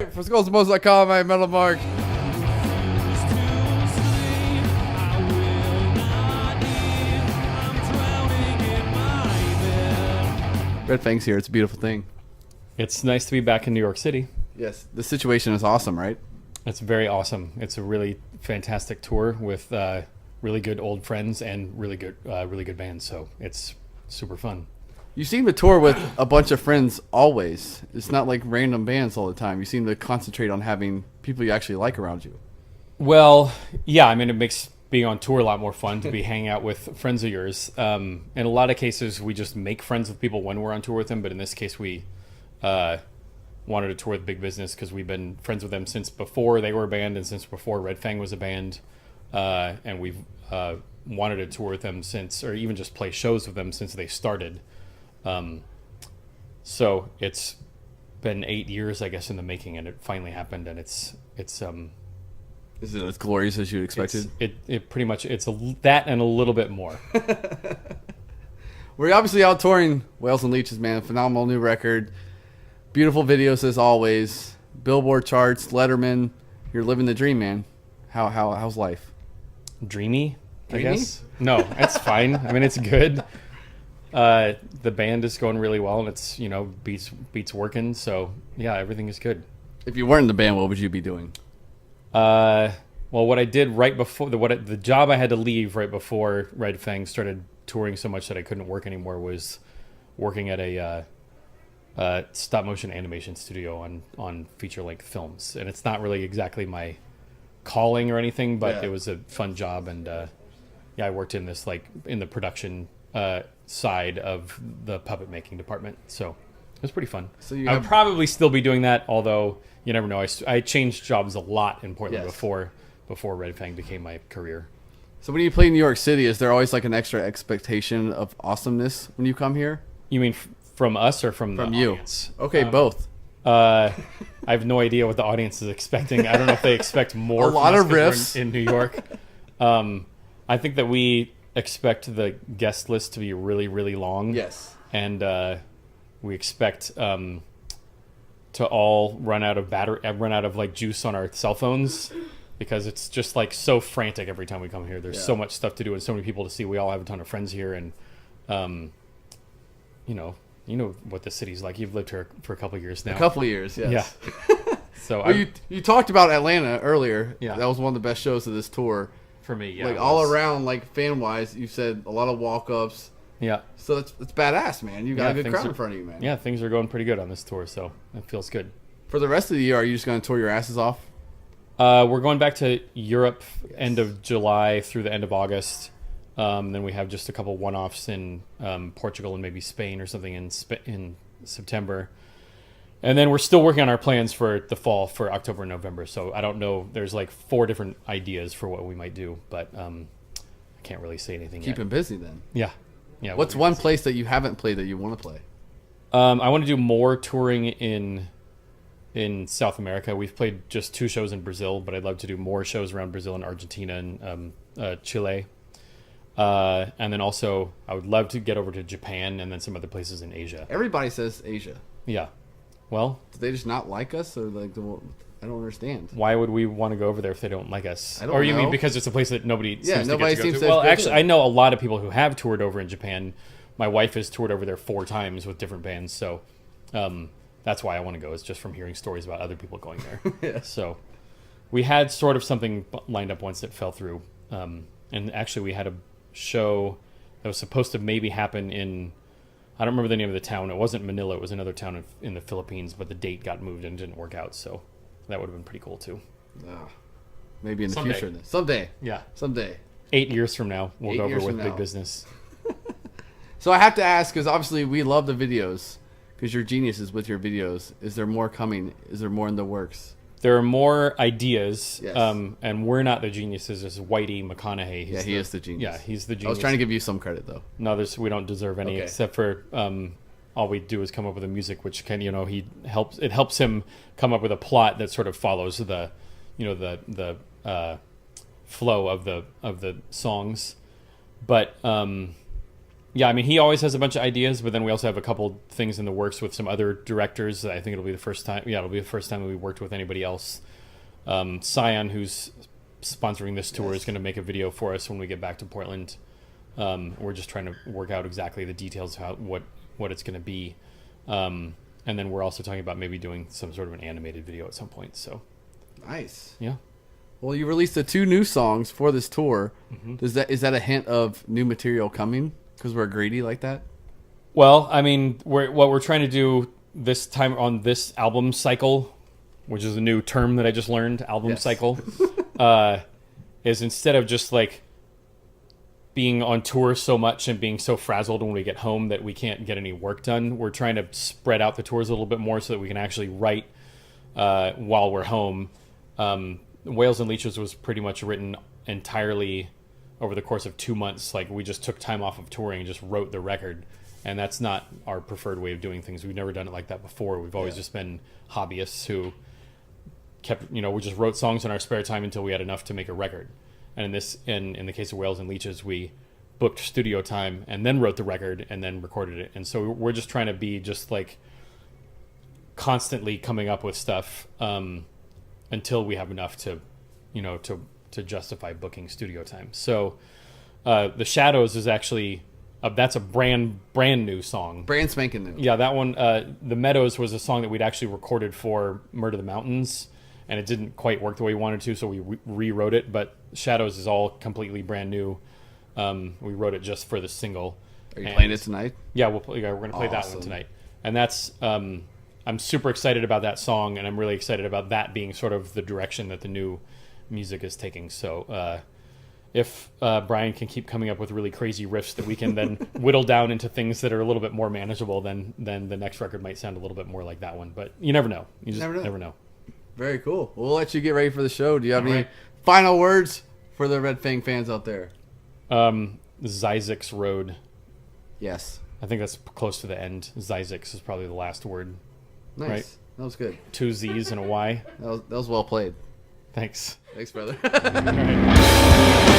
For SkullsandBones.com, I'm Metal Mark. Red Fang's here. It's a beautiful thing. It's nice to be back in New York City. Yes, the situation is awesome, right? It's very awesome. It's a really fantastic tour with really good old friends and really good bands. So it's super fun. You seem to tour with a bunch of friends always. It's not like random bands all the time. You seem to concentrate on having people you actually like around you. Well, yeah. I mean, it makes being on tour a lot more fun to be hanging out with friends of yours. In a lot of cases, we just make friends with people when we're on tour with them. But in this case, we wanted to tour with Big Business because we've been friends with them since before they were a band and since before Red Fang was a band. And we've wanted to tour with them since, or even just play shows with them since they started. So it's been 8 years, I guess, in the making, and it finally happened. And it's Is it as glorious as you expected? It pretty much, that and a little bit more. We're obviously out touring Whales and Leeches, man. Phenomenal new record. Beautiful videos as always. Billboard charts, Letterman. You're living the dream, man. How's life? Dreamy, Dreamy? I guess. No, it's fine. I mean, it's good. The band is going really well, and it's, beats working. So yeah, everything is good. If you weren't in the band, what would you be doing? Well, what I did right before the job I had to leave right before Red Fang started touring so much that I couldn't work anymore was working at a stop motion animation studio on feature length films, and it's not really exactly my calling or anything, but Yeah. it was a fun job, and I worked in this in the production side of the puppet making department, so it was pretty fun. So I would probably still be doing that, although you never know. I changed jobs a lot in Portland Yes. before Red Fang became my career. So when you play in New York City, is there always like an extra expectation of awesomeness when you come here? You mean from us or from the you? audience? Okay, both. I have no idea what the audience is expecting. I don't know if they expect more. A lot from us of 'cause we're riffs in New York. I think that we expect the guest list to be really, really long. Yes. And we expect to all run out of juice on our cell phones because it's just so frantic every time we come here. There's so much stuff to do and so many people to see. We all have a ton of friends here, and you know what the city's like. You've lived here for a couple of years now. A couple of years, yes. Yeah. So well, you talked about Atlanta earlier. Yeah. That was one of the best shows of this tour. for me, yeah, all around, fan wise, you said a lot of walk ups. Yeah. So it's badass, man. You got a good crowd in front of you, man. Yeah, things are going pretty good on this tour, so it feels good. For the rest of the year, are you just going to tour your asses off? We're going back to Europe end of July through the end of August. Then we have just a couple one-offs in Portugal and maybe Spain or something in September. And then we're still working on our plans for the fall for October and November. So I don't know. There's 4 different ideas for what we might do, but I can't really say anything yet. Keep him busy then. Yeah. Yeah. What's one place that you haven't played that you want to play? I want to do more touring in South America. We've played just 2 shows in Brazil, but I'd love to do more shows around Brazil and Argentina and Chile. And then also, I would love to get over to Japan and then some other places in Asia. Everybody says Asia. Yeah. Well, do they just not like us, or I don't understand. Why would we want to go over there if they don't like us? I don't or you know. mean because it's a place that nobody seems to nobody get to seems go to. to? Well, go actually, to. I know a lot of people who have toured over in Japan. My wife has toured over there 4 times with different bands, so that's why I want to go. Is just from hearing stories about other people going there. Yeah. So we had sort of something lined up once that fell through, and actually we had a show that was supposed to maybe happen in, I don't remember the name of the town. It wasn't Manila. It was another town in the Philippines, but the date got moved and didn't work out. So that would have been pretty cool too. Maybe in the Someday. future. Then. Someday. Yeah. Someday. 8 years from now, we'll 8 go years over with from Big now. Business. So I have to ask, because obviously we love the videos, because you're geniuses with your videos. Is there more coming? Is there more in the works? There are more ideas, Yes. And we're not the geniuses. It's Whitey McConaughey. He is the genius. Yeah, he's the genius. I was trying to give you some credit, though. No, we don't deserve any, Okay. except for all we do is come up with the music, which it helps him come up with a plot that sort of follows the flow of the songs. But Yeah, I mean, he always has a bunch of ideas, but then we also have a couple things in the works with some other directors. I think it'll be the first time. Yeah, it'll be the first time that we worked with anybody else. Scion, who's sponsoring this tour, is going to make a video for us when we get back to Portland. We're just trying to work out exactly the details of what it's going to be. And then we're also talking about maybe doing some sort of an animated video at some point. So Nice. yeah. Well, you released the 2 new songs for this tour. Is that a hint of new material coming? Because we're greedy like that? Well, I mean, what we're trying to do this time on this album cycle, which is a new term that I just learned, album Yes. cycle, is instead of just like being on tour so much and being so frazzled when we get home that we can't get any work done, we're trying to spread out the tours a little bit more so that we can actually write while we're home. Whales and Leeches was pretty much written entirely over the course of 2 months. Like, we just took time off of touring and just wrote the record, and that's not our preferred way of doing things. We've never done it like that before. We've always just been hobbyists who kept, we just wrote songs in our spare time until we had enough to make a record. And in the case of Whales and Leeches, we booked studio time and then wrote the record and then recorded it. And so we're just trying to be just like constantly coming up with stuff until we have enough to justify booking studio time. So The Shadows is actually that's a brand new song. Brand spanking new. Yeah, that one, The Meadows, was a song that we'd actually recorded for Murder the Mountains, and it didn't quite work the way we wanted to, so we rewrote it. But Shadows is all completely brand new. We wrote it just for the single. Are you playing it tonight? Yeah, we're going to play that one tonight. And that's I'm super excited about that song, and I'm really excited about that being sort of the direction that the new music is taking. So if Brian can keep coming up with really crazy riffs that we can then whittle down into things that are a little bit more manageable, then the next record might sound a little bit more like that one. But you never know. You just never know. Very cool. We'll let you get ready for the show. Do you have any final words for the Red Fang fans out there? Zizek's Road. Yes. I think that's close to the end. Zizek's is probably the last word. Nice. Right? That was good. 2 Z's and a Y. That was well played. Thanks. Thanks, brother. All right.